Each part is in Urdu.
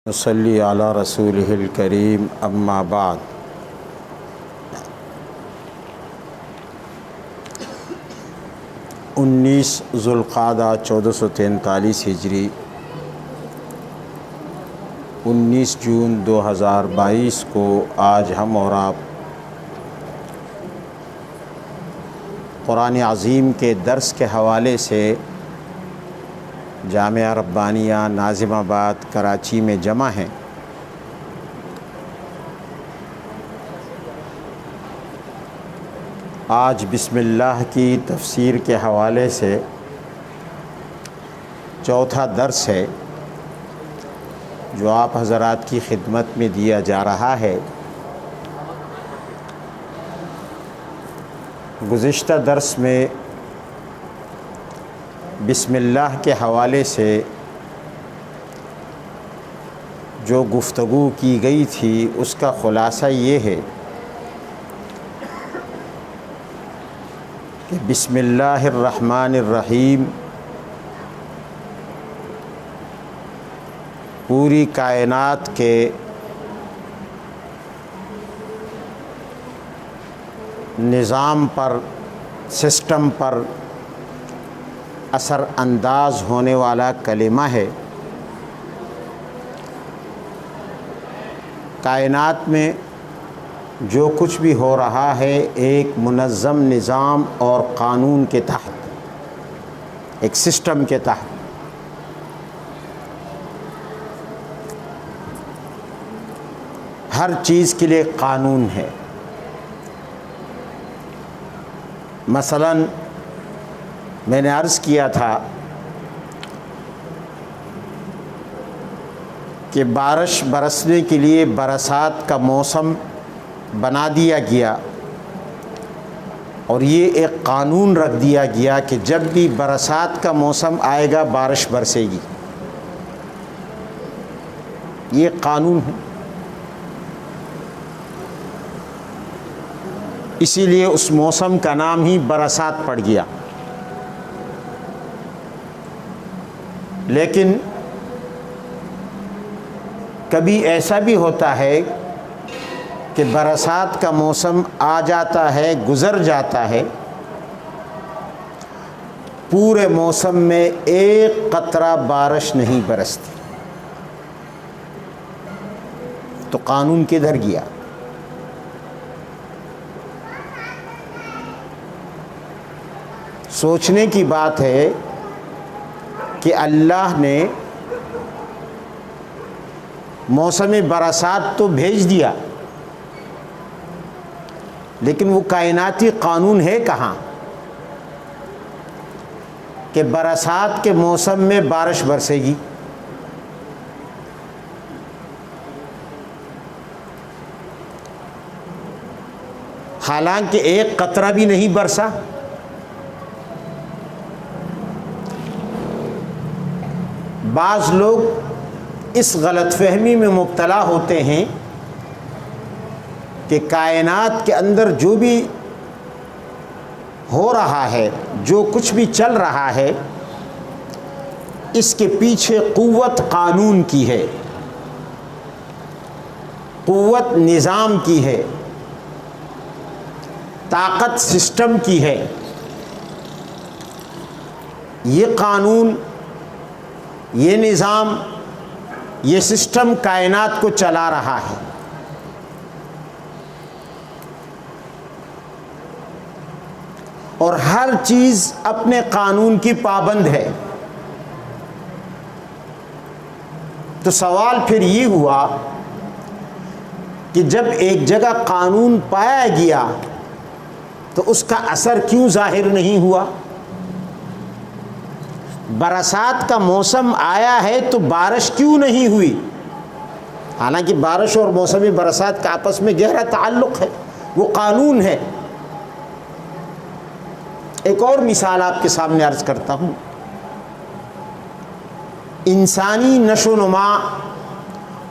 نصلی علی رسولہ الکریم اما بعد۔ انیس ذوالقعدہ 1443 ہجری 19 جون 2022 کو آج ہم اور آپ قرآن عظیم کے درس کے حوالے سے جامعہ ربانیہ ناظم آباد کراچی میں جمع ہیں۔ آج بسم اللہ کی تفسیر کے حوالے سے چوتھا درس ہے جو آپ حضرات کی خدمت میں دیا جا رہا ہے۔ گزشتہ درس میں بسم اللہ کے حوالے سے جو گفتگو کی گئی تھی اس کا خلاصہ یہ ہے کہ بسم اللہ الرحمن الرحیم پوری کائنات کے نظام پر، سسٹم پر اثر انداز ہونے والا کلمہ ہے۔ کائنات میں جو کچھ بھی ہو رہا ہے ایک منظم نظام اور قانون کے تحت، ایک سسٹم کے تحت۔ ہر چیز کے لیے قانون ہے۔ مثلاً میں نے عرض کیا تھا کہ بارش برسنے کے لیے برسات کا موسم بنا دیا گیا اور یہ ایک قانون رکھ دیا گیا کہ جب بھی برسات کا موسم آئے گا بارش برسے گی۔ یہ قانون ہے۔ اسی لیے اس موسم کا نام ہی برسات پڑ گیا۔ لیکن کبھی ایسا بھی ہوتا ہے کہ برسات کا موسم آ جاتا ہے، گزر جاتا ہے، پورے موسم میں ایک قطرہ بارش نہیں برستی، تو قانون کدھر گیا؟ سوچنے کی بات ہے کہ اللہ نے موسم برسات تو بھیج دیا، لیکن وہ کائناتی قانون ہے کہاں کہ برسات کے موسم میں بارش برسے گی؟ حالانکہ ایک قطرہ بھی نہیں برسا۔ بعض لوگ اس غلط فہمی میں مبتلا ہوتے ہیں کہ کائنات کے اندر جو بھی ہو رہا ہے، جو کچھ بھی چل رہا ہے، اس کے پیچھے قوت قانون کی ہے، قوت نظام کی ہے، طاقت سسٹم کی ہے۔ یہ قانون، یہ نظام، یہ سسٹم کائنات کو چلا رہا ہے۔ اور ہر چیز اپنے قانون کی پابند ہے۔ تو سوال پھر یہ ہوا کہ جب ایک جگہ قانون پایا گیا تو اس کا اثر کیوں ظاہر نہیں ہوا؟ برسات کا موسم آیا ہے تو بارش کیوں نہیں ہوئی؟ حالانکہ بارش اور موسم برسات کا آپس میں گہرا تعلق ہے، وہ قانون ہے۔ ایک اور مثال آپ کے سامنے عرض کرتا ہوں۔ انسانی نشو و نما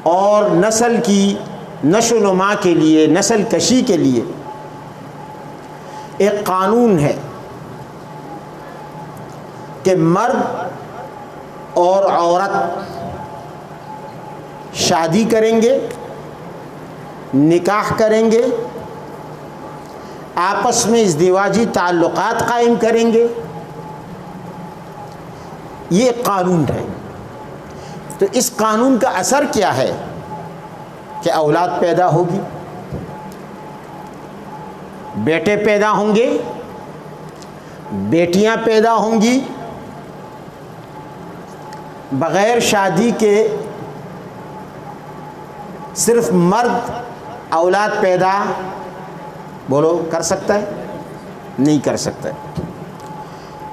اور نسل کی نشو و نما کے لیے، نسل کشی کے لیے ایک قانون ہے کہ مرد اور عورت شادی کریں گے، نکاح کریں گے، آپس میں ازدواجی تعلقات قائم کریں گے، یہ قانون ہے۔ تو اس قانون کا اثر کیا ہے کہ اولاد پیدا ہوگی، بیٹے پیدا ہوں گے، بیٹیاں پیدا ہوں گی، بغیر شادی کے صرف مرد اولاد پیدا بولو کر سکتا ہے؟ نہیں کر سکتا ہے۔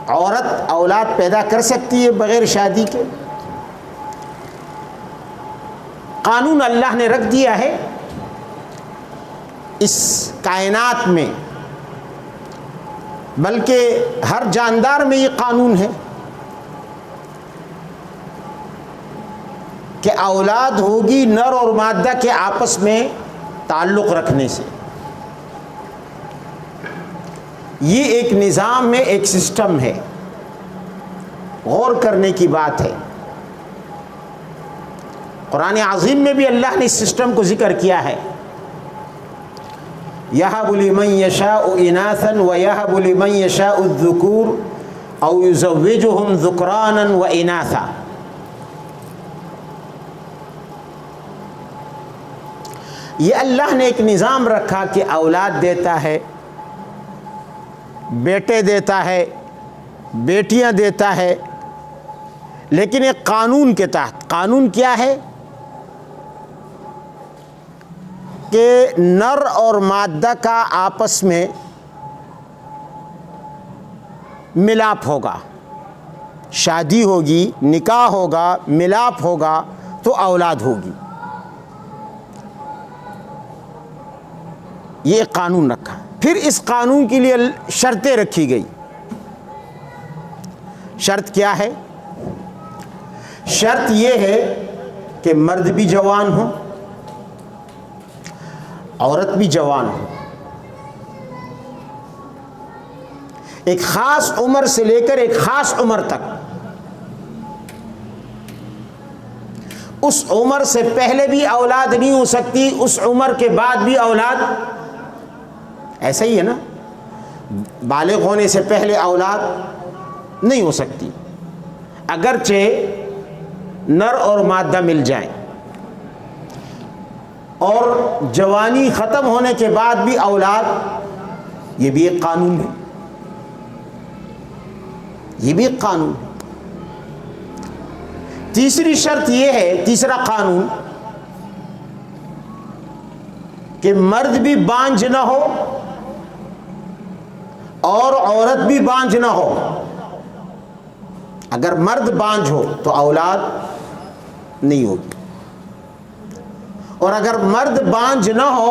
عورت اولاد پیدا کر سکتی ہے بغیر شادی کے؟ قانون اللہ نے رکھ دیا ہے اس کائنات میں، بلکہ ہر جاندار میں یہ قانون ہے کہ اولاد ہوگی نر اور مادہ کے آپس میں تعلق رکھنے سے۔ یہ ایک نظام ہے، ایک سسٹم ہے، غور کرنے کی بات ہے۔ قرآن عظیم میں بھی اللہ نے اس سسٹم کو ذکر کیا ہے، یَهَبُ لِمَن يَشَاءُ إِنَاثًا وَيَهَبُ لِمَن يَشَاءُ الذُّكُورَ أَوْ يُزَوِّجُهُمْ ذُكْرَانًا وَإِنَاثًا۔ یہ اللہ نے ایک نظام رکھا کہ اولاد دیتا ہے، بیٹے دیتا ہے، بیٹیاں دیتا ہے، لیکن ایک قانون کے تحت۔ قانون کیا ہے کہ نر اور مادہ کا آپس میں ملاپ ہوگا، شادی ہوگی، نکاح ہوگا، ملاپ ہوگا تو اولاد ہوگی۔ یہ ایک قانون رکھا۔ پھر اس قانون کے لیے شرطیں رکھی گئی۔ شرط کیا ہے؟ شرط یہ ہے کہ مرد بھی جوان ہو، عورت بھی جوان ہو، ایک خاص عمر سے لے کر ایک خاص عمر تک۔ اس عمر سے پہلے بھی اولاد نہیں ہو سکتی، اس عمر کے بعد بھی اولاد، ایسا ہی ہے نا، بالغ ہونے سے پہلے اولاد نہیں ہو سکتی، اگرچہ نر اور مادہ مل جائیں، اور جوانی ختم ہونے کے بعد بھی اولاد، یہ بھی ایک قانون ہے، یہ بھی ایک قانون ہے۔ تیسری شرط یہ ہے، تیسرا قانون، کہ مرد بھی بانجھ نہ ہو اور عورت بھی بانجھ نہ ہو۔ اگر مرد بانجھ ہو تو اولاد نہیں ہوگی، اور اگر مرد بانجھ نہ ہو،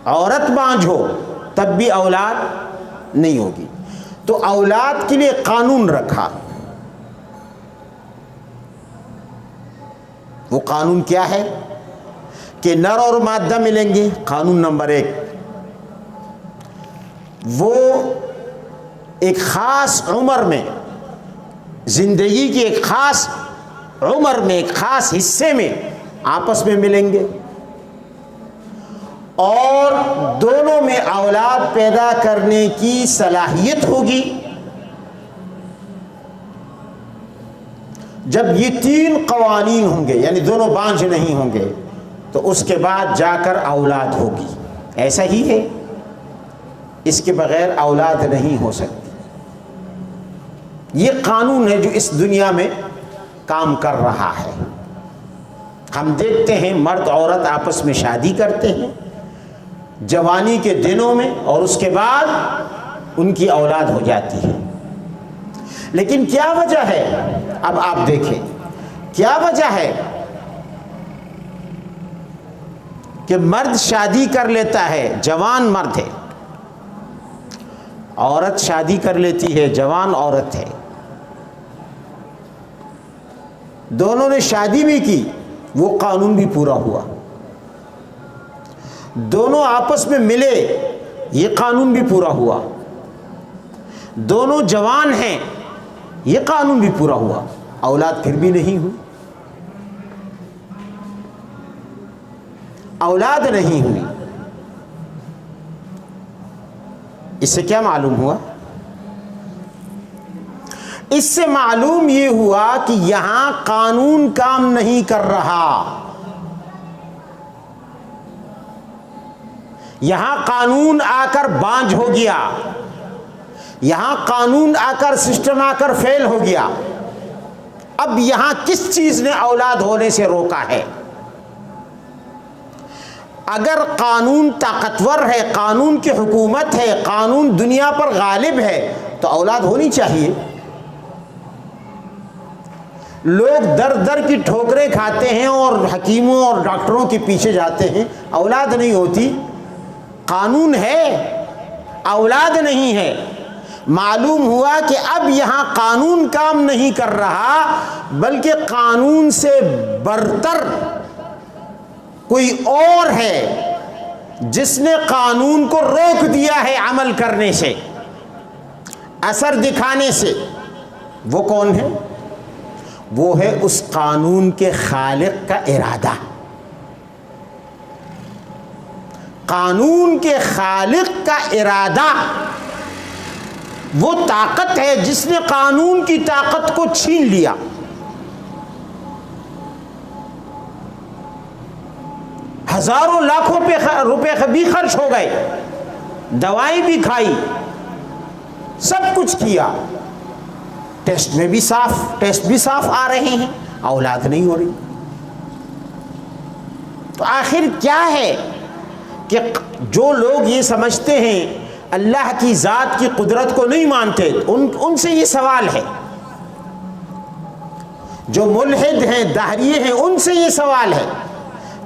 عورت بانجھ ہو، تب بھی اولاد نہیں ہوگی۔ تو اولاد کے لیے قانون رکھا۔ وہ قانون کیا ہے کہ نر اور مادہ ملیں گے، قانون نمبر 1۔ وہ ایک خاص عمر میں، زندگی کی ایک خاص عمر میں، ایک خاص حصے میں آپس میں ملیں گے، اور دونوں میں اولاد پیدا کرنے کی صلاحیت ہوگی۔ جب یہ 3 قوانین ہوں گے، یعنی دونوں بانجھ نہیں ہوں گے، تو اس کے بعد جا کر اولاد ہوگی۔ ایسا ہی ہے، اس کے بغیر اولاد نہیں ہو سکتی۔ یہ قانون ہے جو اس دنیا میں کام کر رہا ہے۔ ہم دیکھتے ہیں مرد عورت آپس میں شادی کرتے ہیں جوانی کے دنوں میں، اور اس کے بعد ان کی اولاد ہو جاتی ہے۔ لیکن کیا وجہ ہے؟ اب آپ دیکھیں کیا وجہ ہے کہ مرد شادی کر لیتا ہے، جوان مرد ہے، عورت شادی کر لیتی ہے، جوان عورت ہے، دونوں نے شادی بھی کی، وہ قانون بھی پورا ہوا، دونوں آپس میں ملے، یہ قانون بھی پورا ہوا، دونوں جوان ہیں، یہ قانون بھی پورا ہوا، اولاد پھر بھی نہیں ہوئی۔ اولاد نہیں ہوئی، اس سے کیا معلوم ہوا؟ اس سے معلوم یہ ہوا کہ یہاں قانون کام نہیں کر رہا، یہاں قانون آ کر بانجھ ہو گیا، یہاں قانون آ کر سسٹم آ کر فیل ہو گیا۔ اب یہاں کس چیز نے اولاد ہونے سے روکا ہے؟ اگر قانون طاقتور ہے، قانون کی حکومت ہے، قانون دنیا پر غالب ہے تو اولاد ہونی چاہیے۔ لوگ در در کی ٹھوکریں کھاتے ہیں اور حکیموں اور ڈاکٹروں کے پیچھے جاتے ہیں، اولاد نہیں ہوتی۔ قانون ہے، اولاد نہیں ہے۔ معلوم ہوا کہ اب یہاں قانون کام نہیں کر رہا، بلکہ قانون سے برتر کوئی اور ہے جس نے قانون کو روک دیا ہے عمل کرنے سے، اثر دکھانے سے۔ وہ کون ہے؟ وہ ہے اس قانون کے خالق کا ارادہ۔ قانون کے خالق کا ارادہ وہ طاقت ہے جس نے قانون کی طاقت کو چھین لیا۔ ہزاروں لاکھوں روپے بھی خرچ ہو گئے، دوائیں بھی کھائی، سب کچھ کیا، ٹیسٹ بھی صاف آ رہے ہیں، اولاد نہیں ہو رہی۔ تو آخر کیا ہے کہ جو لوگ یہ سمجھتے ہیں اللہ کی ذات کی قدرت کو نہیں مانتے، ان سے یہ سوال ہے۔ جو ملحد ہیں، دہریے ہیں، ان سے یہ سوال ہے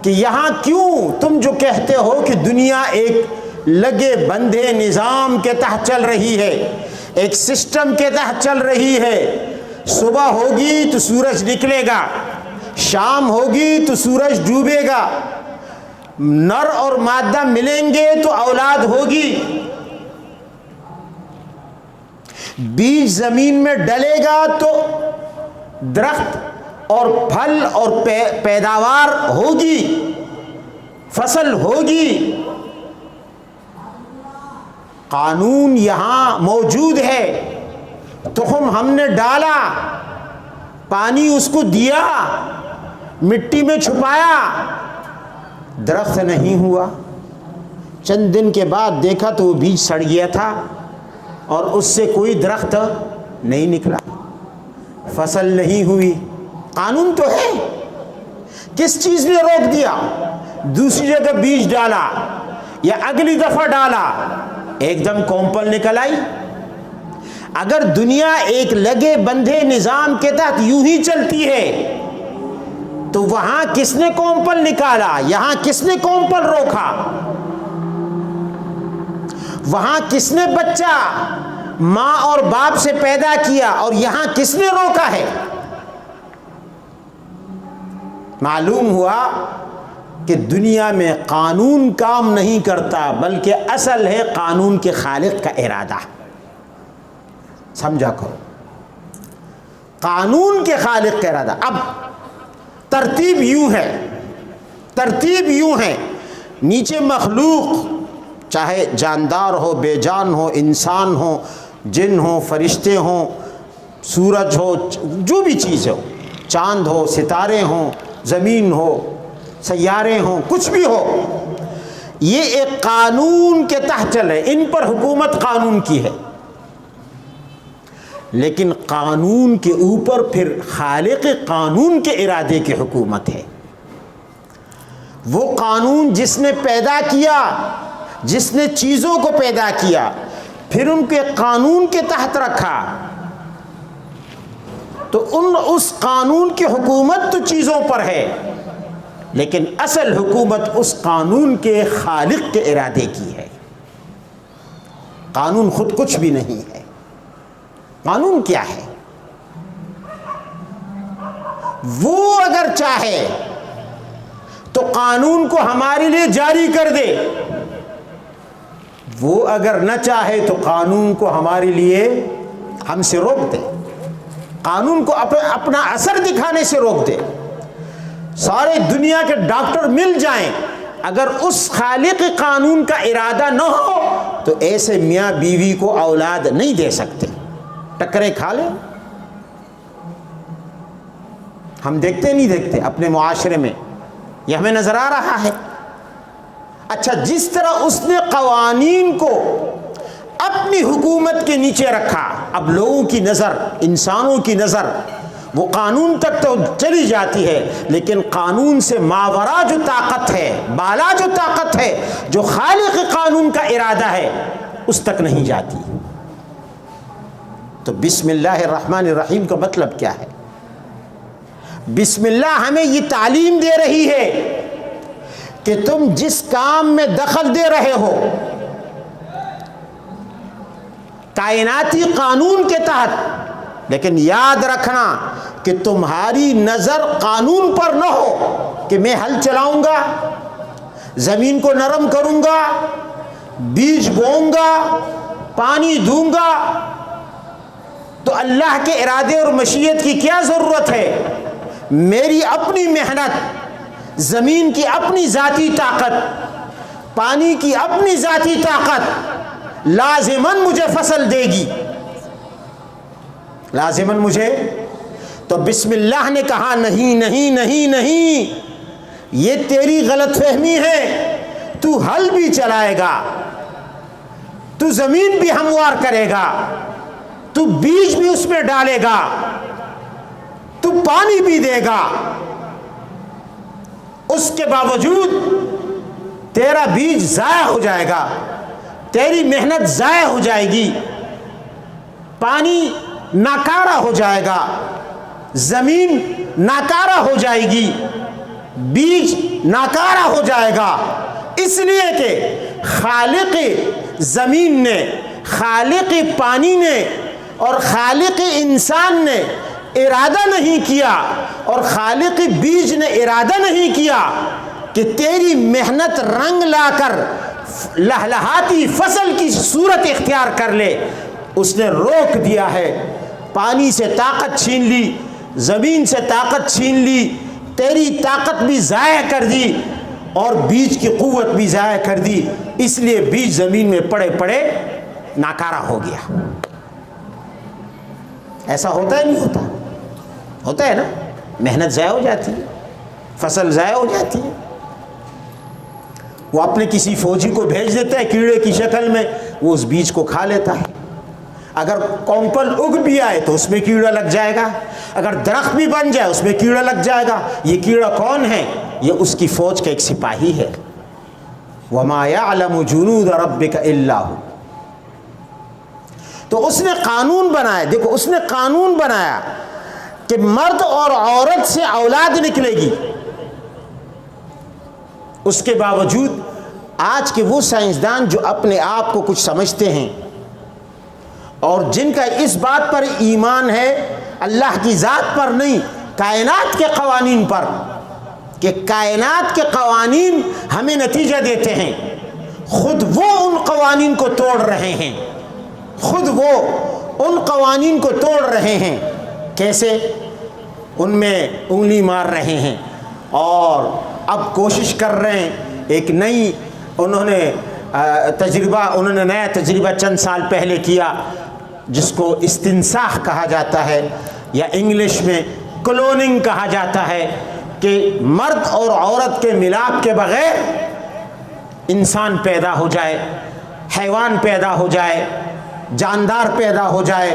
کہ یہاں کیوں تم جو کہتے ہو کہ دنیا ایک لگے بندھے نظام کے تحت چل رہی ہے، ایک سسٹم کے تحت چل رہی ہے، صبح ہوگی تو سورج نکلے گا، شام ہوگی تو سورج ڈوبے گا، نر اور مادہ ملیں گے تو اولاد ہوگی، بیج زمین میں ڈلے گا تو درخت اور پھل اور پیداوار ہوگی، فصل ہوگی۔ قانون یہاں موجود ہے، تخم ہم نے ڈالا، پانی اس کو دیا، مٹی میں چھپایا، درخت نہیں ہوا۔ چند دن کے بعد دیکھا تو وہ بیج سڑ گیا تھا اور اس سے کوئی درخت نہیں نکلا، فصل نہیں ہوئی۔ قانون تو ہے، کس چیز نے روک دیا؟ دوسری جگہ بیج ڈالا یا اگلی دفعہ ڈالا، ایک دم کومپل نکل آئی۔ اگر دنیا ایک لگے بندھے نظام کے تحت یوں ہی چلتی ہے تو وہاں کس نے کومپل نکالا؟ یہاں کس نے کومپل روکا؟ وہاں کس نے بچہ ماں اور باپ سے پیدا کیا اور یہاں کس نے روکا ہے؟ معلوم ہوا کہ دنیا میں قانون کام نہیں کرتا، بلکہ اصل ہے قانون کے خالق کا ارادہ۔ سمجھا کرو، قانون کے خالق کا ارادہ۔ اب ترتیب یوں ہے، نیچے مخلوق چاہے جاندار ہو، بے جان ہو، انسان ہو، جن ہو، فرشتے ہوں، سورج ہو، جو بھی چیز ہو، چاند ہو، ستارے ہوں، زمین ہو، سیارے ہوں، کچھ بھی ہو، یہ ایک قانون کے تحت چلے، ان پر حکومت قانون کی ہے۔ لیکن قانون کے اوپر پھر خالق قانون کے ارادے کی حکومت ہے۔ وہ قانون جس نے پیدا کیا، جس نے چیزوں کو پیدا کیا، پھر ان کے قانون کے تحت رکھا، تو اس قانون کی حکومت تو چیزوں پر ہے، لیکن اصل حکومت اس قانون کے خالق کے ارادے کی ہے۔ قانون خود کچھ بھی نہیں ہے۔ قانون کیا ہے؟ وہ اگر چاہے تو قانون کو ہمارے لیے جاری کر دے، وہ اگر نہ چاہے تو قانون کو ہمارے لیے ہم سے روک دے، قانون کو اپنا اثر دکھانے سے روک دے۔ سارے دنیا کے ڈاکٹر مل جائیں، اگر اس خالق قانون کا ارادہ نہ ہو تو ایسے میاں بیوی کو اولاد نہیں دے سکتے، ٹکرے کھا لیں۔ ہم دیکھتے نہیں دیکھتے اپنے معاشرے میں، یہ ہمیں نظر آ رہا ہے۔ اچھا، جس طرح اس نے قوانین کو اپنی حکومت کے نیچے رکھا، اب لوگوں کی نظر، انسانوں کی نظر وہ قانون تک تو چلی جاتی ہے، لیکن قانون سے ماورا جو طاقت ہے، بالا جو طاقت ہے، جو خالق قانون کا ارادہ ہے، اس تک نہیں جاتی۔ تو بسم اللہ الرحمن الرحیم کا مطلب کیا ہے؟ بسم اللہ ہمیں یہ تعلیم دے رہی ہے کہ تم جس کام میں دخل دے رہے ہو کائناتی قانون کے تحت، لیکن یاد رکھنا کہ تمہاری نظر قانون پر نہ ہو کہ میں ہل چلاؤں گا، زمین کو نرم کروں گا، بیج بوؤں گا، پانی دوں گا۔ تو اللہ کے ارادے اور مشیت کی کیا ضرورت ہے؟ میری اپنی محنت، زمین کی اپنی ذاتی طاقت، پانی کی اپنی ذاتی طاقت لازماً مجھے فصل دے گی، لازماً مجھے۔ تو بسم اللہ نے کہا نہیں نہیں نہیں نہیں، یہ تیری غلط فہمی ہے، تو ہل بھی چلائے گا، تو زمین بھی ہموار کرے گا، تو بیج بھی اس میں ڈالے گا، تو پانی بھی دے گا، اس کے باوجود تیرا بیج ضائع ہو جائے گا، تیری محنت ضائع ہو جائے گی، پانی ناکارہ ہو جائے گا، زمین ناکارہ ہو جائے گی، بیج ناکارہ ہو جائے گا، اس لیے کہ خالق زمین نے، خالق پانی نے اور خالق انسان نے ارادہ نہیں کیا، اور خالق بیج نے ارادہ نہیں کیا کہ تیری محنت رنگ لا کر لہلہاتی فصل کی صورت اختیار کر لے۔ اس نے روک دیا ہے، پانی سے طاقت چھین لی، زمین سے طاقت چھین لی، تیری طاقت بھی ضائع کر دی اور بیج کی قوت بھی ضائع کر دی، اس لیے بیج زمین میں پڑے پڑے ناکارہ ہو گیا۔ ایسا ہوتا ہے نہیں ہوتا؟ ہوتا ہے نا، محنت ضائع ہو جاتی ہے، فصل ضائع ہو جاتی ہے۔ وہ اپنے کسی فوجی کو بھیج دیتا ہے کیڑے کی شکل میں، وہ اس بیج کو کھا لیتا ہے۔ اگر کونپل اگ بھی آئے تو اس میں کیڑا لگ جائے گا، اگر درخت بھی بن جائے اس میں کیڑا لگ جائے گا۔ یہ کیڑا کون ہے؟ یہ اس کی فوج کا ایک سپاہی ہے۔ وَمَا يَعْلَمُ جُنُودَ رَبِّكَ إِلَّا هُوَ۔ تو اس نے قانون بنایا، دیکھو اس نے قانون بنایا کہ مرد اور عورت سے اولاد نکلے گی۔ اس کے باوجود آج کے وہ سائنسدان جو اپنے آپ کو کچھ سمجھتے ہیں اور جن کا اس بات پر ایمان ہے اللہ کی ذات پر نہیں، کائنات کے قوانین پر، کہ کائنات کے قوانین ہمیں نتیجہ دیتے ہیں، خود وہ ان قوانین کو توڑ رہے ہیں، خود وہ ان قوانین کو توڑ رہے ہیں۔ کیسے؟ ان میں انگلی مار رہے ہیں اور اب کوشش کر رہے ہیں، ایک نئی انہوں نے نیا تجربہ چند سال پہلے کیا جس کو استنساخ کہا جاتا ہے یا انگلش میں کلوننگ کہا جاتا ہے، کہ مرد اور عورت کے ملاپ کے بغیر انسان پیدا ہو جائے، حیوان پیدا ہو جائے، جاندار پیدا ہو جائے۔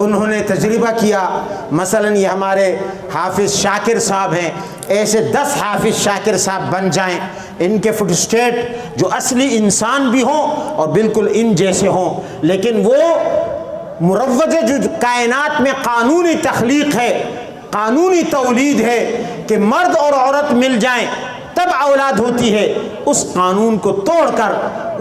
انہوں نے تجربہ کیا، مثلا یہ ہمارے حافظ شاکر صاحب ہیں، ایسے 10 حافظ شاکر صاحب بن جائیں، ان کے فٹ اسٹیٹ جو اصلی انسان بھی ہوں اور بالکل ان جیسے ہوں، لیکن وہ مروج جو کائنات میں قانونی تخلیق ہے، قانونی تولید ہے کہ مرد اور عورت مل جائیں تب اولاد ہوتی ہے، اس قانون کو توڑ کر،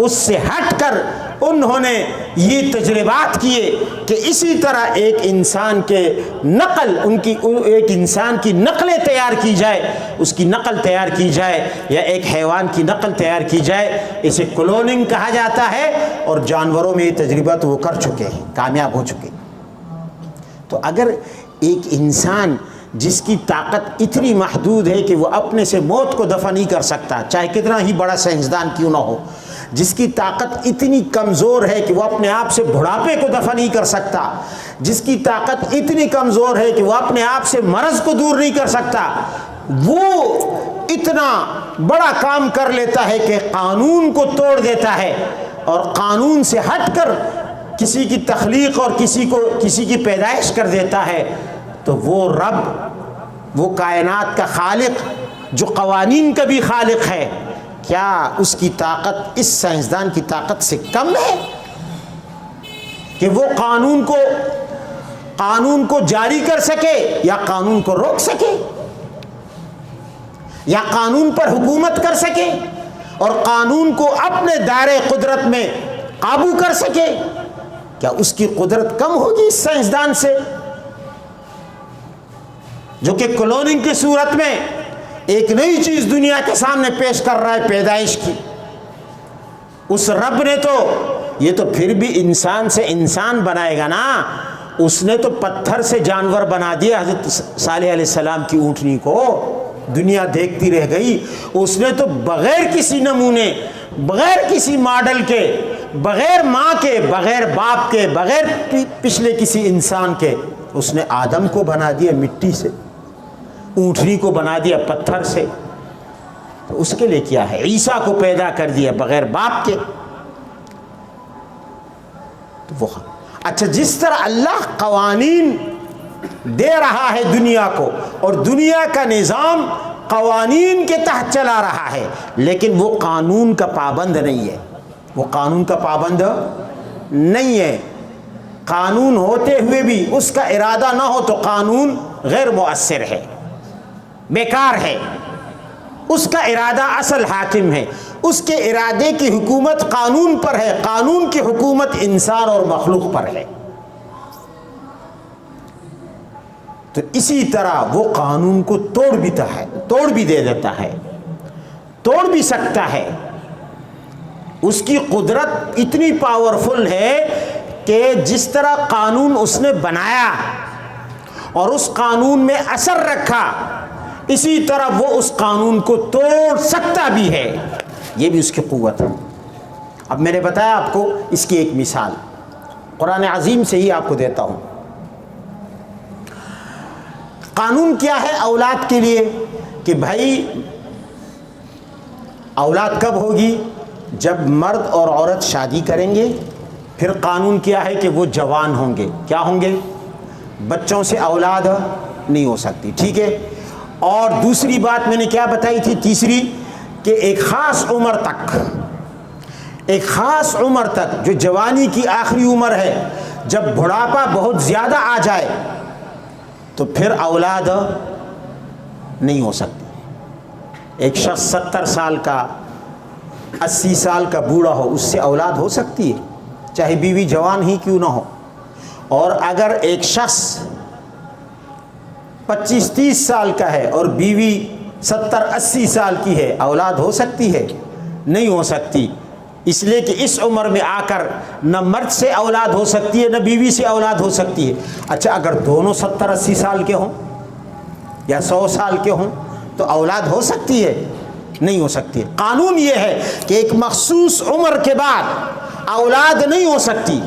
اس سے ہٹ کر انہوں نے یہ تجربات کیے کہ اسی طرح ایک انسان کے نقل، ایک انسان کی نقلیں تیار کی جائے، اس کی نقل تیار کی جائے، یا ایک حیوان کی نقل تیار کی جائے، اسے کلوننگ کہا جاتا ہے۔ اور جانوروں میں یہ تجربہ تو وہ کر چکے ہیں، کامیاب ہو چکے۔ تو اگر ایک انسان جس کی طاقت اتنی محدود ہے کہ وہ اپنے سے موت کو دفع نہیں کر سکتا، چاہے کتنا ہی بڑا سائنسدان کیوں نہ ہو، جس کی طاقت اتنی کمزور ہے کہ وہ اپنے آپ سے بڑھاپے کو دفع نہیں کر سکتا، جس کی طاقت اتنی کمزور ہے کہ وہ اپنے آپ سے مرض کو دور نہیں کر سکتا، وہ اتنا بڑا کام کر لیتا ہے کہ قانون کو توڑ دیتا ہے اور قانون سے ہٹ کر کسی کی تخلیق اور کسی کی پیدائش کر دیتا ہے، تو وہ رب، وہ کائنات کا خالق جو قوانین کا بھی خالق ہے، کیا اس کی طاقت اس سائنسدان کی طاقت سے کم ہے کہ وہ قانون کو جاری کر سکے یا قانون کو روک سکے یا قانون پر حکومت کر سکے اور قانون کو اپنے دائرے قدرت میں قابو کر سکے؟ کیا اس کی قدرت کم ہوگی اس سائنسدان سے جو کہ کلوننگ کی صورت میں ایک نئی چیز دنیا کے سامنے پیش کر رہا ہے، پیدائش کی؟ اس رب نے تو یہ تو پھر بھی انسان سے انسان بنائے گا نا، اس نے تو پتھر سے جانور بنا دیا حضرت صالح علیہ السلام کی اونٹنی کو، دنیا دیکھتی رہ گئی۔ اس نے تو بغیر کسی نمونے، بغیر کسی ماڈل کے، بغیر ماں کے، بغیر باپ کے، بغیر پچھلے کسی انسان کے، اس نے آدم کو بنا دیا مٹی سے، اونٹنی کو بنا دیا پتھر سے، تو اس کے لیے کیا ہے؟ عیسیٰ کو پیدا کر دیا بغیر باپ کے۔ تو وہ اچھا، جس طرح اللہ قوانین دے رہا ہے دنیا کو اور دنیا کا نظام قوانین کے تحت چلا رہا ہے، لیکن وہ قانون کا پابند نہیں ہے، وہ قانون کا پابند نہیں ہے۔ قانون ہوتے ہوئے بھی اس کا ارادہ نہ ہو تو قانون غیر مؤثر ہے، بیکار ہے۔ اس کا ارادہ اصل حاکم ہے، اس کے ارادے کی حکومت قانون پر ہے، قانون کی حکومت انسان اور مخلوق پر ہے۔ تو اسی طرح وہ قانون کو توڑ بھی دے دیتا ہے، توڑ بھی سکتا ہے۔ اس کی قدرت اتنی پاورفل ہے کہ جس طرح قانون اس نے بنایا اور اس قانون میں اثر رکھا، اسی طرح وہ اس قانون کو توڑ سکتا بھی ہے، یہ بھی اس کی قوت ہے۔ اب میں نے بتایا آپ کو اس کی ایک مثال قرآن عظیم سے ہی آپ کو دیتا ہوں۔ قانون کیا ہے اولاد کے لیے کہ بھائی اولاد کب ہوگی؟ جب مرد اور عورت شادی کریں گے۔ پھر قانون کیا ہے کہ وہ جوان ہوں گے۔ کیا ہوں گے؟ بچوں سے اولاد نہیں ہو سکتی، ٹھیک ہے۔ اور دوسری بات میں نے کیا بتائی تھی؟ تیسری، کہ ایک خاص عمر تک جو جوانی کی آخری عمر ہے، جب بڑھاپا بہت زیادہ آ جائے تو پھر اولاد نہیں ہو سکتی۔ ایک شخص 70 سال کا، 80 سال کا بوڑھا ہو، اس سے اولاد ہو سکتی ہے، چاہے بیوی جوان ہی کیوں نہ ہو۔ اور اگر ایک شخص 25-30 سال کا ہے اور بیوی 70-80 سال کی ہے، اولاد ہو سکتی ہے؟ نہیں ہو سکتی، اس لیے کہ اس عمر میں آ کر نہ مرد سے اولاد ہو سکتی ہے نہ بیوی سے اولاد ہو سکتی ہے۔ اچھا، اگر دونوں 70-80 سال کے ہوں یا 100 سال کے ہوں تو اولاد ہو سکتی ہے؟ نہیں ہو سکتی ہے۔ قانون یہ ہے کہ ایک مخصوص عمر کے بعد اولاد نہیں ہو سکتی،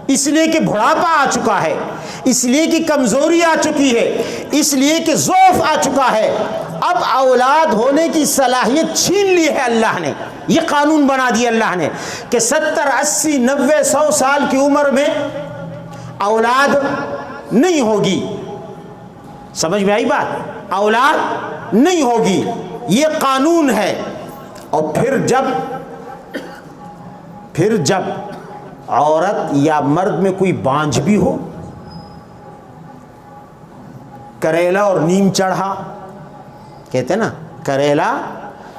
اس لیے کہ بڑھاپا آ چکا ہے، اس لیے کہ کمزوری آ چکی ہے، اس لیے کہ ضعف آ چکا ہے۔ اب اولاد ہونے کی صلاحیت چھین لی ہے اللہ نے، یہ قانون بنا دیا اللہ نے کہ 70 80 90 100 سال کی عمر میں اولاد نہیں ہوگی۔ سمجھ میں آئی بات؟ اولاد نہیں ہوگی، یہ قانون ہے۔ اور پھر جب عورت یا مرد میں کوئی بانجھ بھی ہو، کریلا اور نیم چڑھا کہتے ہیں نا، کریلا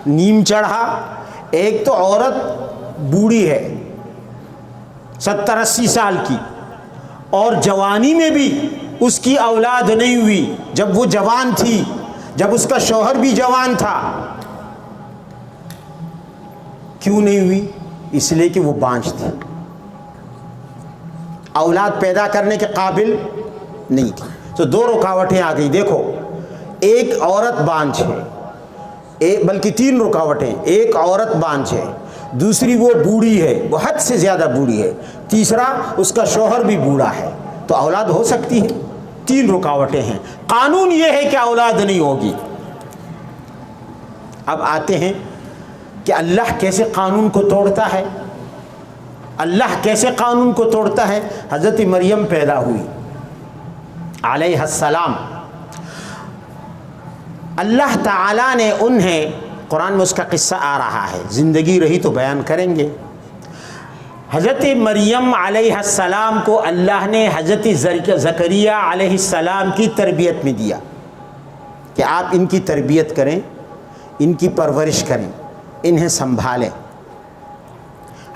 نیم چڑھا، ایک تو عورت بوڑھی ہے 70-80 سال کی اور جوانی میں بھی اس کی اولاد نہیں ہوئی، جب وہ جوان تھی، جب اس کا شوہر بھی جوان تھا۔ کیوں نہیں ہوئی؟ اس لیے کہ وہ بانجھ تھی، اولاد پیدا کرنے کے قابل نہیں تھی۔ تو 2 رکاوٹیں آ گئی. دیکھو ایک عورت بانجھ ہے، بلکہ 3 رکاوٹیں. ایک عورت بانجھ ہے، دوسری وہ بوڑھی ہے، وہ حد سے زیادہ بوڑھی ہے، تیسرا اس کا شوہر بھی بوڑھا ہے، تو اولاد ہو سکتی ہے؟ 3 رکاوٹیں ہیں. قانون یہ ہے کہ اولاد نہیں ہوگی. اب آتے ہیں کہ اللہ کیسے قانون کو توڑتا ہے. اللہ کیسے قانون کو توڑتا ہے. حضرت مریم پیدا ہوئی علیہ السلام. اللہ تعالیٰ نے انہیں، قرآن میں اس کا قصہ آ رہا ہے، زندگی رہی تو بیان کریں گے. حضرت مریم علیہ السلام کو اللہ نے حضرت زکریہ علیہ السلام کی تربیت میں دیا کہ آپ ان کی تربیت کریں، ان کی پرورش کریں، انہیں سنبھالیں.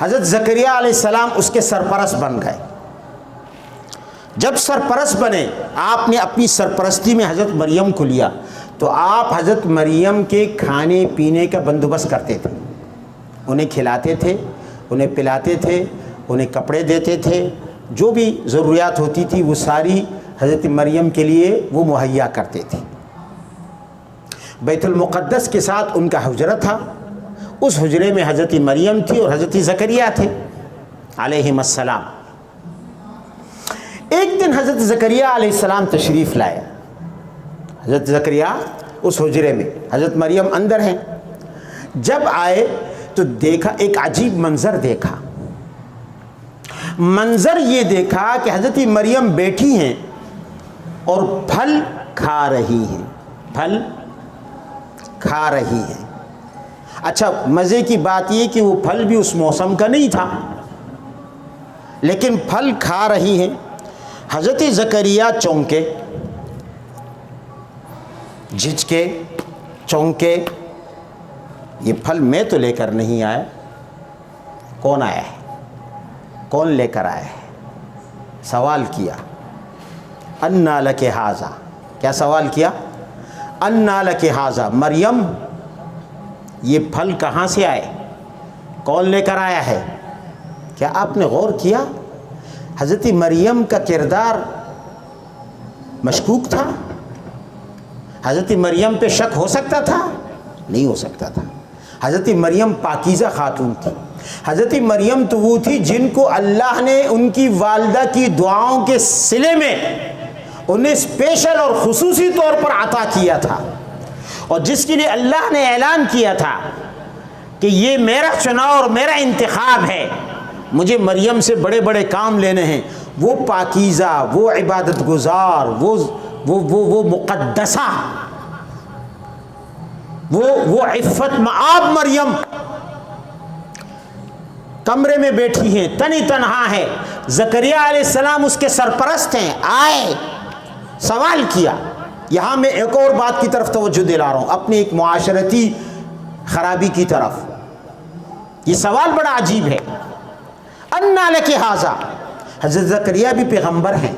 حضرت زکریہ علیہ السلام اس کے سرپرست بن گئے. جب سرپرست بنے، آپ نے اپنی سرپرستی میں حضرت مریم کو لیا، تو آپ حضرت مریم کے کھانے پینے کا بندوبست کرتے تھے. انہیں کھلاتے تھے، انہیں پلاتے تھے، انہیں کپڑے دیتے تھے، جو بھی ضروریات ہوتی تھی وہ ساری حضرت مریم کے لیے وہ مہیا کرتے تھے. بیت المقدس کے ساتھ ان کا حجرہ تھا. اس حجرے میں حضرت مریم تھی اور حضرت زکریہ تھے علیہم السلام. ایک دن حضرت زکریہ علیہ السلام تشریف لائے. حضرت زکریہ اس حجرے میں، حضرت مریم اندر ہیں. جب آئے تو دیکھا، ایک عجیب منظر دیکھا. منظر یہ دیکھا کہ حضرت مریم بیٹھی ہیں اور پھل کھا رہی ہیں. پھل کھا رہی ہیں. اچھا، مزے کی بات یہ کہ وہ پھل بھی اس موسم کا نہیں تھا، لیکن پھل کھا رہی ہیں. حضرت زکریہ چونکے، جھجکے، چونکے، یہ پھل میں تو لے کر نہیں آیا، کون آیا ہے؟ کون لے کر آیا ہے؟ سوال کیا، انا لک ھذا. کیا سوال کیا؟ انا لک ھذا، مریم یہ پھل کہاں سے آئے؟ کون لے کر آیا ہے؟ کیا آپ نے غور کیا حضرت مریم کا کردار مشکوک تھا؟ حضرت مریم پہ شک ہو سکتا تھا؟ نہیں ہو سکتا تھا. حضرت مریم پاکیزہ خاتون تھی. حضرت مریم تو وہ تھی جن کو اللہ نے ان کی والدہ کی دعاؤں کے صلے میں انہیں اسپیشل اور خصوصی طور پر عطا کیا تھا، اور جس کے لیے اللہ نے اعلان کیا تھا کہ یہ میرا چناؤ اور میرا انتخاب ہے، مجھے مریم سے بڑے بڑے کام لینے ہیں. وہ پاکیزہ، وہ عبادت گزار، وہ مقدسہ، وہ عفت مآب مریم کمرے میں بیٹھی ہیں، تنی تنہا ہے. زکریہ علیہ السلام اس کے سرپرست ہیں. آئے، سوال کیا. یہاں میں ایک اور بات کی طرف توجہ دلا رہا ہوں، اپنی ایک معاشرتی خرابی کی طرف. یہ سوال بڑا عجیب ہے. انا لک ھذا، حضرت زکریہ بھی پیغمبر ہیں،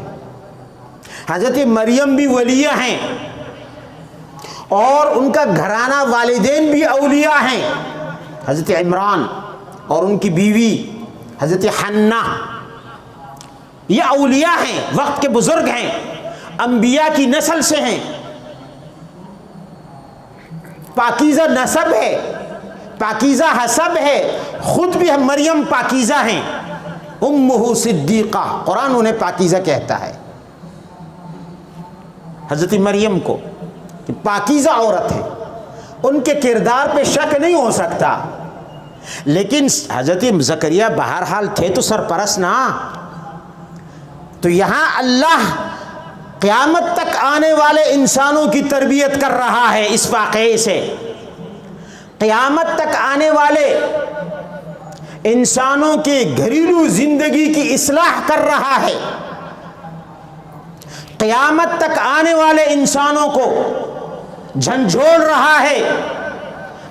حضرت مریم بھی ولیہ ہیں، اور ان کا گھرانہ والدین بھی اولیاء ہیں. حضرت عمران اور ان کی بیوی حضرت حنہ، یہ اولیاء ہیں، وقت کے بزرگ ہیں، انبیاء کی نسل سے ہیں. پاکیزہ نسب ہے، پاکیزہ حسب ہے. خود بھی مریم پاکیزہ ہیں. امہ صدیقہ، قرآن انہیں پاکیزہ کہتا ہے حضرت مریم کو، کہ پاکیزہ عورت ہے. ان کے کردار پہ شک نہیں ہو سکتا. لیکن حضرت زکریہ بہرحال تھے تو سرپرست نا. تو یہاں اللہ قیامت تک آنے والے انسانوں کی تربیت کر رہا ہے. اس واقعے سے قیامت تک آنے والے انسانوں کے گھریلو زندگی کی اصلاح کر رہا ہے. قیامت تک آنے والے انسانوں کو جھنجھوڑ رہا ہے،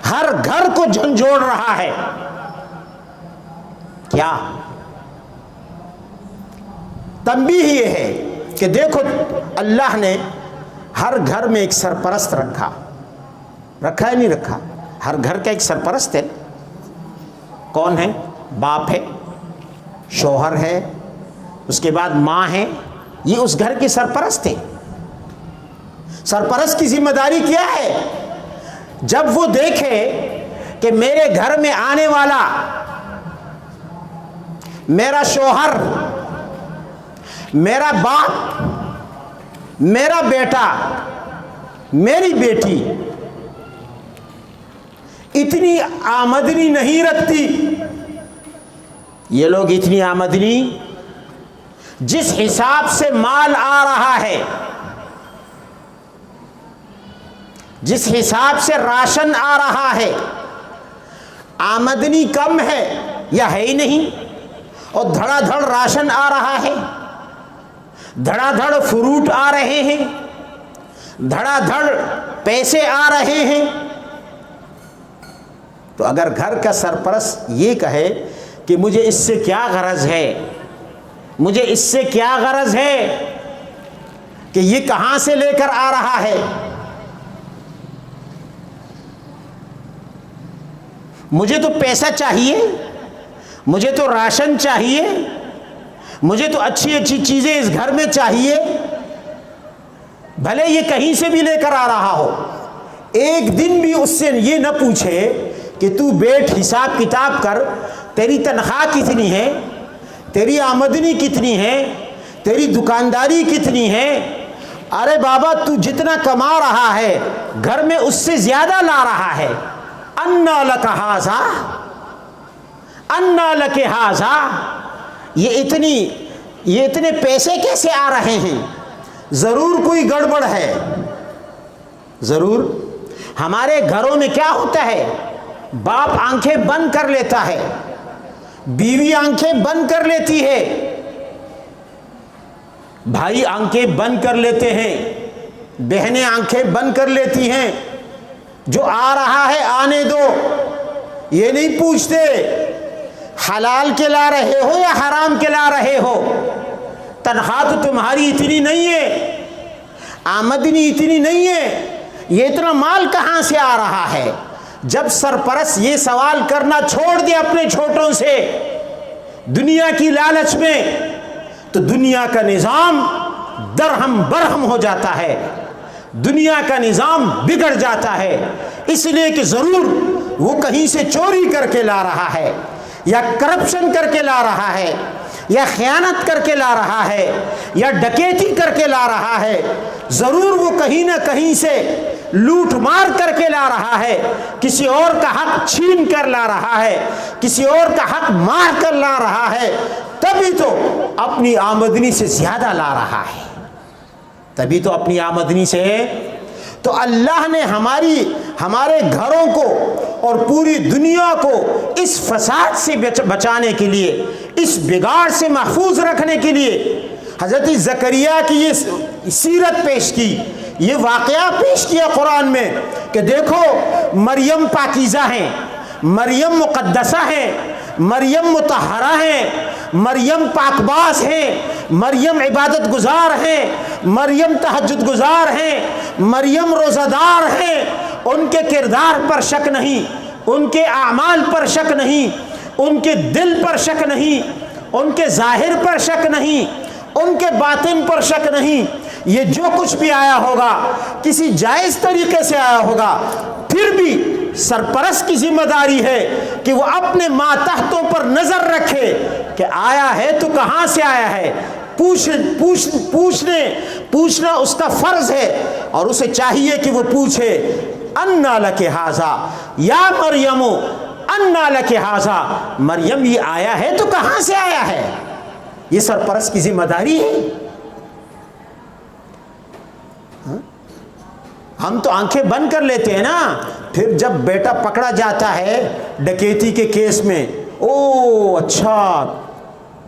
ہر گھر کو جھنجھوڑ رہا ہے. کیا تنبیہ یہ ہے کہ دیکھو اللہ نے ہر گھر میں ایک سرپرست رکھا ہے نہیں رکھا؟ ہر گھر کا ایک سرپرست ہے. کون ہے؟ باپ ہے، شوہر ہے، اس کے بعد ماں ہے. یہ اس گھر کی سرپرست ہے. سرپرست کی ذمہ داری کیا ہے؟ جب وہ دیکھے کہ میرے گھر میں آنے والا میرا شوہر، میرا باپ، میرا بیٹا، میری بیٹی اتنی آمدنی نہیں رکھتی، یہ لوگ اتنی آمدنی، جس حساب سے مال آ رہا ہے، جس حساب سے راشن آ رہا ہے، آمدنی کم ہے یا ہے ہی نہیں، اور دھڑا دھڑ راشن آ رہا ہے، دھڑا دھڑ فروٹ آ رہے ہیں، دھڑا دھڑ پیسے آ رہے ہیں، تو اگر گھر کا سرپرست یہ کہے کہ مجھے اس سے کیا غرض ہے، مجھے اس سے کیا غرض ہے کہ یہ کہاں سے لے کر آ رہا ہے، مجھے تو پیسہ چاہیے، مجھے تو راشن چاہیے، مجھے تو اچھی اچھی چیزیں اس گھر میں چاہیے، بھلے یہ کہیں سے بھی لے کر آ رہا ہو، ایک دن بھی اس سے یہ نہ پوچھے کہ تو بیٹھ حساب کتاب کر، تیری تنخواہ کتنی ہے، تیری آمدنی کتنی ہے، تیری دکانداری کتنی ہے، ارے بابا تو جتنا کما رہا ہے گھر میں اس سے زیادہ لا رہا ہے، انا لک ھذا، انا لک ھذا، یہ اتنے پیسے کیسے آ رہے ہیں؟ ضرور کوئی گڑبڑ ہے، ضرور۔ ہمارے گھروں میں کیا ہوتا ہے، باپ آنکھیں بند کر لیتا ہے، بیوی آنکھیں بند کر لیتی ہے، بھائی آنکھیں بند کر لیتے ہیں، بہنیں آنکھیں بند کر لیتی ہیں، جو آ رہا ہے آنے دو، یہ نہیں پوچھتے حلال کے لا رہے ہو یا حرام کے لا رہے ہو، تنخواہ تو تمہاری اتنی نہیں ہے، آمدنی اتنی نہیں ہے، یہ اتنا مال کہاں سے آ رہا ہے؟ جب سرپرست یہ سوال کرنا چھوڑ دے اپنے چھوٹوں سے دنیا کی لالچ میں، تو دنیا کا نظام درہم برہم ہو جاتا ہے، دنیا کا نظام بگڑ جاتا ہے، اس لیے کہ ضرور وہ کہیں سے چوری کر کے لا رہا ہے، یا کرپشن کر کے لا رہا ہے، یا خیانت کر کے لا رہا ہے، یا ڈکیتی کر کے لا رہا ہے، ضرور وہ کہیں نہ کہیں سے لوٹ مار کر کے لا رہا ہے، کسی اور کا حق چھین کر لا رہا ہے، کسی اور کا حق مار کر لا رہا ہے، تبھی تو اپنی آمدنی سے زیادہ لا رہا ہے، تبھی تو اپنی آمدنی سے۔ تو اللہ نے ہمارے گھروں کو اور پوری دنیا کو اس فساد سے بچانے کے لیے، اس بگاڑ سے محفوظ رکھنے کے لیے حضرت زکریا کی یہ سیرت پیش کی، یہ واقعہ پیش کیا قرآن میں کہ دیکھو مریم پاکیزہ ہیں، مریم مقدسہ ہیں، مریم مطہرہ ہیں، مریم پاک باز ہیں، مریم عبادت گزار ہیں، مریم تہجد گزار ہیں، مریم روزہ دار ہیں، ان کے کردار پر شک نہیں، ان کے اعمال پر شک نہیں، ان کے دل پر شک نہیں، ان کے ظاہر پر شک نہیں، ان کے باطن پر شک نہیں، یہ جو کچھ بھی آیا ہوگا کسی جائز طریقے سے آیا ہوگا، پھر بھی سرپرست کی ذمہ داری ہے کہ وہ اپنے ماتحتوں پر نظر رکھے کہ آیا ہے تو کہاں سے آیا ہے، پوچھنا اس کا فرض ہے، اور اسے چاہیے کہ وہ پوچھے انا لک ھذا یا مریم انا لک ھذا، مریم یہ آیا ہے تو کہاں سے آیا ہے، یہ سرپرست کی ذمہ داری ہے۔ ہم تو آنکھیں بند کر لیتے ہیں نا، پھر جب بیٹا پکڑا جاتا ہے ڈکیتی کے کیس میں، او اچھا،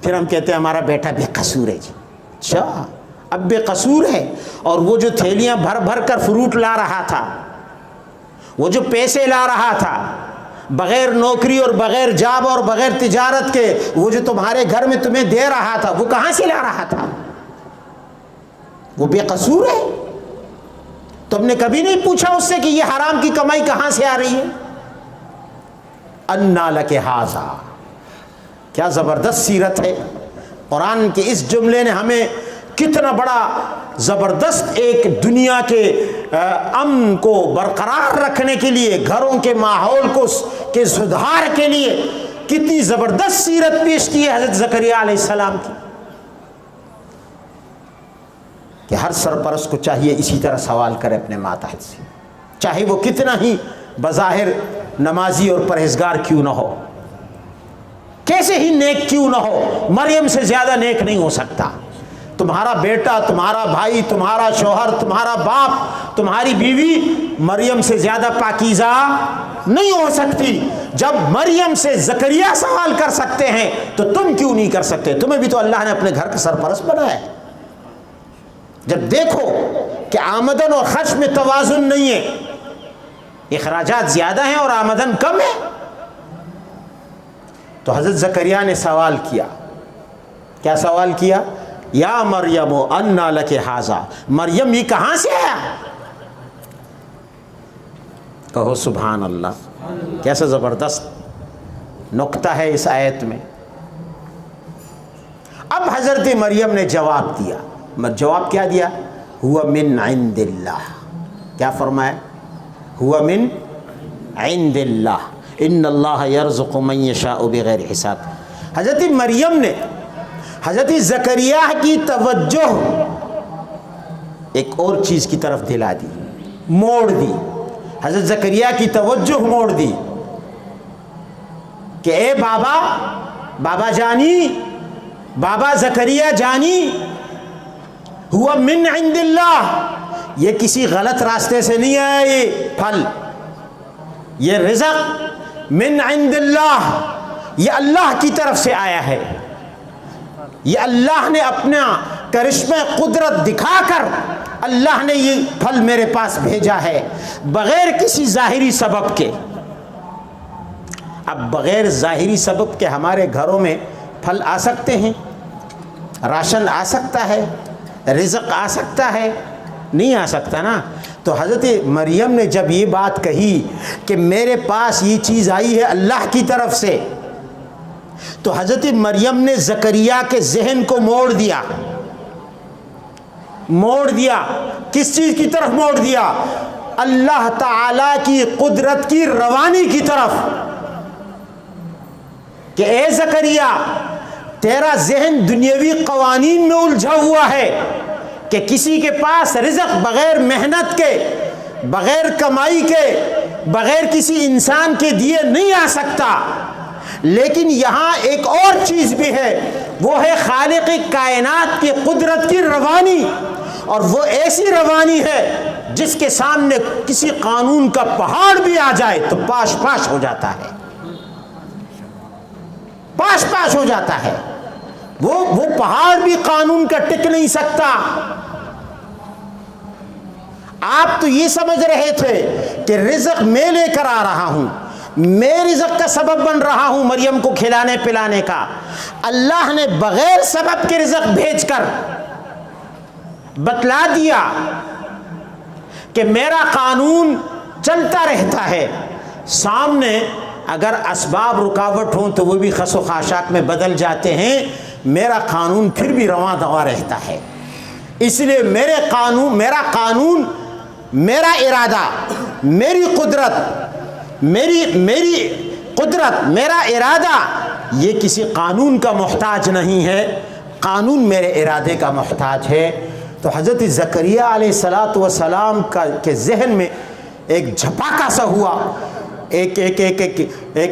پھر ہم کہتے ہیں ہمارا بیٹا بے قصور ہے جی، اچھا اب بے قصور ہے، اور وہ جو تھیلیاں بھر بھر کر فروٹ لا رہا تھا، وہ جو پیسے لا رہا تھا بغیر نوکری اور بغیر جاب اور بغیر تجارت کے، وہ جو تمہارے گھر میں تمہیں دے رہا تھا، وہ کہاں سے لا رہا تھا؟ وہ بے قصور ہے؟ تم نے کبھی نہیں پوچھا اس سے کہ یہ حرام کی کمائی کہاں سے آ رہی ہے؟ انا لک ھذا، کیا زبردست سیرت ہے قرآن کے اس جملے نے ہمیں کتنا بڑا زبردست ایک دنیا کے امن کو برقرار رکھنے کے لیے، گھروں کے ماحول کو کے سدھار کے لیے کتنی زبردست سیرت پیش کی ہے حضرت زکریا علیہ السلام کی، کہ ہر سرپرست کو چاہیے اسی طرح سوال کرے اپنے ماتحت سے، چاہے وہ کتنا ہی بظاہر نمازی اور پرہیزگار کیوں نہ ہو، کیسے ہی نیک کیوں نہ ہو، مریم سے زیادہ نیک نہیں ہو سکتا۔ تمہارا بیٹا، تمہارا بھائی، تمہارا شوہر، تمہارا باپ، تمہاری بیوی مریم سے زیادہ پاکیزہ نہیں ہو سکتی۔ جب مریم سے زکریا سوال کر سکتے ہیں تو تم کیوں نہیں کر سکتے؟ تمہیں بھی تو اللہ نے اپنے گھر کا سرپرست بنایا ہے۔ جب دیکھو کہ آمدن اور خرچ میں توازن نہیں ہے، اخراجات زیادہ ہیں اور آمدن کم ہے، تو حضرت زکریا نے سوال کیا، کیا سوال کیا؟ یا مریم انا لک ھذا، مریم یہ کہاں سے آیا؟ کہو سبحان اللہ، کیسا زبردست نقطہ ہے اس آیت میں۔ اب حضرت مریم نے جواب دیا، جواب کیا دیا؟ ہوا من عند اللہ، کیا فرمایا؟ ہوا من عند اللہ، ان اللہ یرزق من یشاء بغیر حساب۔ حضرت مریم نے حضرت زکریا کی توجہ ایک اور چیز کی طرف دلا دی، موڑ دی، حضرت زکریا کی توجہ موڑ دی کہ اے بابا، بابا جانی، بابا زکریا جانی، ہوا من عند اللہ، یہ کسی غلط راستے سے نہیں آیا، یہ پھل، یہ رزق من عند اللہ، یہ اللہ کی طرف سے آیا ہے، یہ اللہ نے اپنا کرشمہ قدرت دکھا کر اللہ نے یہ پھل میرے پاس بھیجا ہے، بغیر کسی ظاہری سبب کے۔ اب بغیر ظاہری سبب کے ہمارے گھروں میں پھل آ سکتے ہیں، راشن آ سکتا ہے، رزق آ سکتا ہے؟ نہیں آ سکتا نا۔ تو حضرت مریم نے جب یہ بات کہی کہ میرے پاس یہ چیز آئی ہے اللہ کی طرف سے، تو حضرت مریم نے زکریا کے ذہن کو موڑ دیا، موڑ دیا، کس چیز کی طرف موڑ دیا؟ اللہ تعالی کی قدرت کی روانی کی طرف، کہ اے زکریا، تیرا ذہن دنیاوی قوانین میں الجھا ہوا ہے کہ کسی کے پاس رزق بغیر محنت کے، بغیر کمائی کے، بغیر کسی انسان کے دیے نہیں آ سکتا، لیکن یہاں ایک اور چیز بھی ہے، وہ ہے خالق کائنات کی قدرت کی روانی، اور وہ ایسی روانی ہے جس کے سامنے کسی قانون کا پہاڑ بھی آ جائے تو پاش پاش ہو جاتا ہے، پاش پاش ہو جاتا ہے، وہ پہاڑ بھی قانون کا ٹک نہیں سکتا۔ آپ تو یہ سمجھ رہے تھے کہ رزق میں لے کر آ رہا ہوں، میں رزق کا سبب بن رہا ہوں مریم کو کھلانے پلانے کا، اللہ نے بغیر سبب کے رزق بھیج کر بتلا دیا کہ میرا قانون چلتا رہتا ہے، سامنے اگر اسباب رکاوٹ ہوں تو وہ بھی خس و خاشاک میں بدل جاتے ہیں، میرا قانون پھر بھی رواں دواں رہتا ہے۔ اس لیے میرا قانون، میرا ارادہ، میری قدرت، میری قدرت، میرا ارادہ یہ کسی قانون کا محتاج نہیں ہے، قانون میرے ارادے کا محتاج ہے۔ تو حضرت زکریا علیہ السلام کے ذہن میں ایک جھپاکا سا ہوا، ایک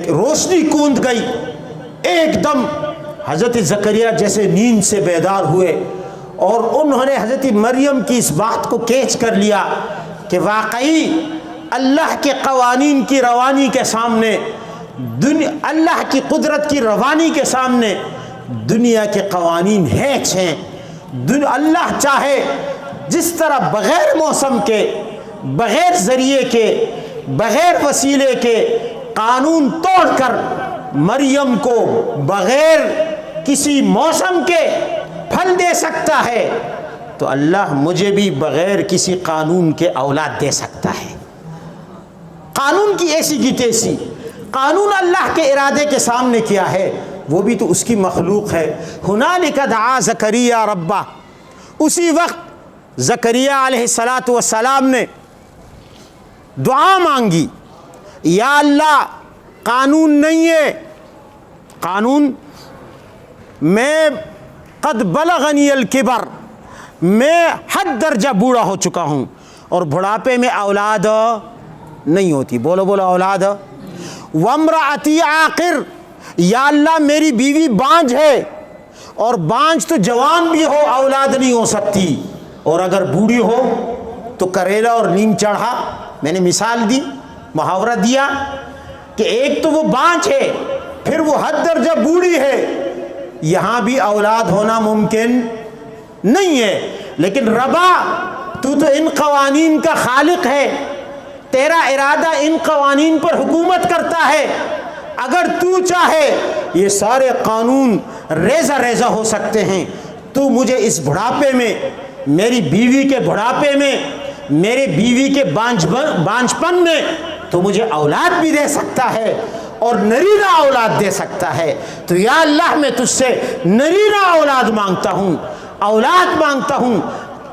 روشنی کوند گئی، ایک دم حضرت زکریا جیسے نیند سے بیدار ہوئے، اور انہوں نے حضرت مریم کی اس بات کو کیچ کر لیا کہ واقعی اللہ کے قوانین کی روانی کے سامنے، اللہ کی قدرت کی روانی کے سامنے دنیا کے قوانین ہیچ ہیں۔ اللہ چاہے جس طرح بغیر موسم کے، بغیر ذریعے کے، بغیر وسیلے کے قانون توڑ کر مریم کو بغیر کسی موسم کے پھل دے سکتا ہے، تو اللہ مجھے بھی بغیر کسی قانون کے اولاد دے سکتا ہے۔ قانون کی ایسی کی تیسی، قانون اللہ کے ارادے کے سامنے کیا ہے، وہ بھی تو اس کی مخلوق ہے۔ ہنالک دعا زکریا ربہ، اسی وقت زکریا علیہ الصلاۃ والسلام نے دعا مانگی، یا اللہ قانون نہیں ہے، قانون میں قد بلغنی الکبر، میں حد درجہ بوڑھا ہو چکا ہوں اور بڑھاپے میں اولاد نہیں ہوتی، بولو بولو اولاد، وامرأتی عاقر، یا اللہ میری بیوی بانجھ ہے اور بانجھ تو جوان بھی ہو اولاد نہیں ہو سکتی، اور اگر بوڑھی ہو تو کریلا اور نیم چڑھا۔ میں نے مثال دی، محاورہ دیا کہ ایک تو وہ بانجھ ہے، پھر وہ حد درجہ بوڑھی ہے، یہاں بھی اولاد ہونا ممکن نہیں ہے، لیکن ربا تو ان قوانین کا خالق ہے، تیرا ارادہ ان قوانین پر حکومت کرتا ہے، اگر تو چاہے یہ سارے قانون ریزہ ریزہ ہو سکتے ہیں، تو مجھے اس بڑھاپے میں، میری بیوی کے بڑھاپے میں، میرے بیوی کے بانجھ پن میں تو مجھے اولاد بھی دے سکتا ہے اور نرینہ اولاد دے سکتا ہے، تو یا اللہ میں تجھ سے نرینہ اولاد مانگتا ہوں، اولاد مانگتا ہوں،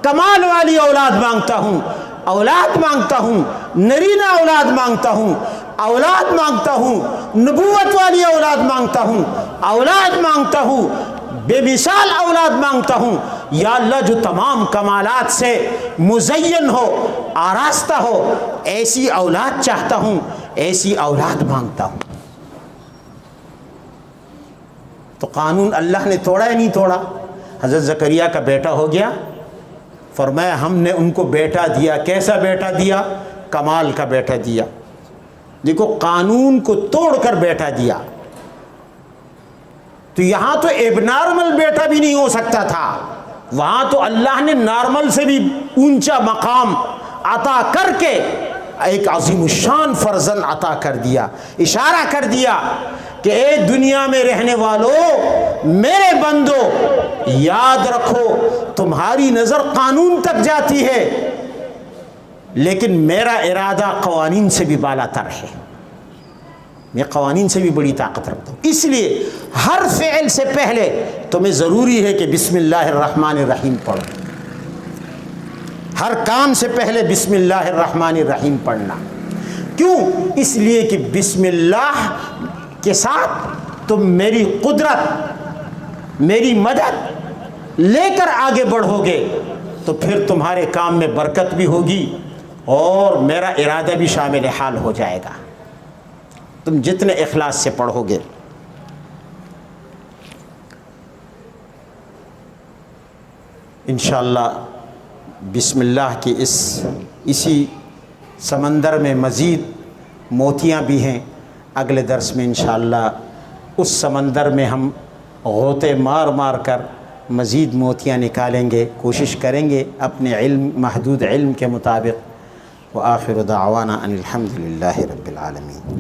کمال والی اولاد مانگتا ہوں، اولاد مانگتا ہوں، نرینہ اولاد مانگتا ہوں، اولاد مانگتا ہوں، نبوت والی اولاد مانگتا ہوں، اولاد مانگتا ہوں، بے مثال اولاد مانگتا ہوں، یا اللہ جو تمام کمالات سے مزین ہو، آراستہ ہو، ایسی اولاد چاہتا ہوں، ایسی اولاد مانگتا ہوں۔ تو قانون اللہ نے توڑا یا نہیں توڑا؟ حضرت زکریا کا بیٹا ہو گیا، فرمایا ہم نے ان کو بیٹا دیا، کیسا بیٹا دیا؟ کمال کا بیٹا دیا۔ دیکھو قانون کو توڑ کر بیٹا دیا، تو یہاں تو ایب نارمل بیٹا بھی نہیں ہو سکتا تھا، وہاں تو اللہ نے نارمل سے بھی اونچا مقام عطا کر کے ایک عظیم الشان فرزند عطا کر دیا، اشارہ کر دیا کہ اے دنیا میں رہنے والوں، میرے بندو یاد رکھو تمہاری نظر قانون تک جاتی ہے، لیکن میرا ارادہ قوانین سے بھی بالا تر ہے، میں قوانین سے بھی بڑی طاقت رکھتا ہوں، اس لیے ہر فعل سے پہلے تمہیں ضروری ہے کہ بسم اللہ الرحمن الرحیم پڑھو، ہر کام سے پہلے بسم اللہ الرحمن الرحیم پڑھنا۔ کیوں؟ اس لیے کہ بسم اللہ کے ساتھ تم میری قدرت، میری مدد لے کر آگے بڑھو گے، تو پھر تمہارے کام میں برکت بھی ہوگی اور میرا ارادہ بھی شامل حال ہو جائے گا، تم جتنے اخلاص سے پڑھو گے۔ انشاءاللہ بسم اللہ کی اسی سمندر میں مزید موتیاں بھی ہیں، اگلے درس میں انشاءاللہ اس سمندر میں ہم غوطے مار مار کر مزید موتیاں نکالیں گے، کوشش کریں گے اپنے علم، محدود علم کے مطابق۔ وآخر دعوانا ان الحمد للہ رب العالمین۔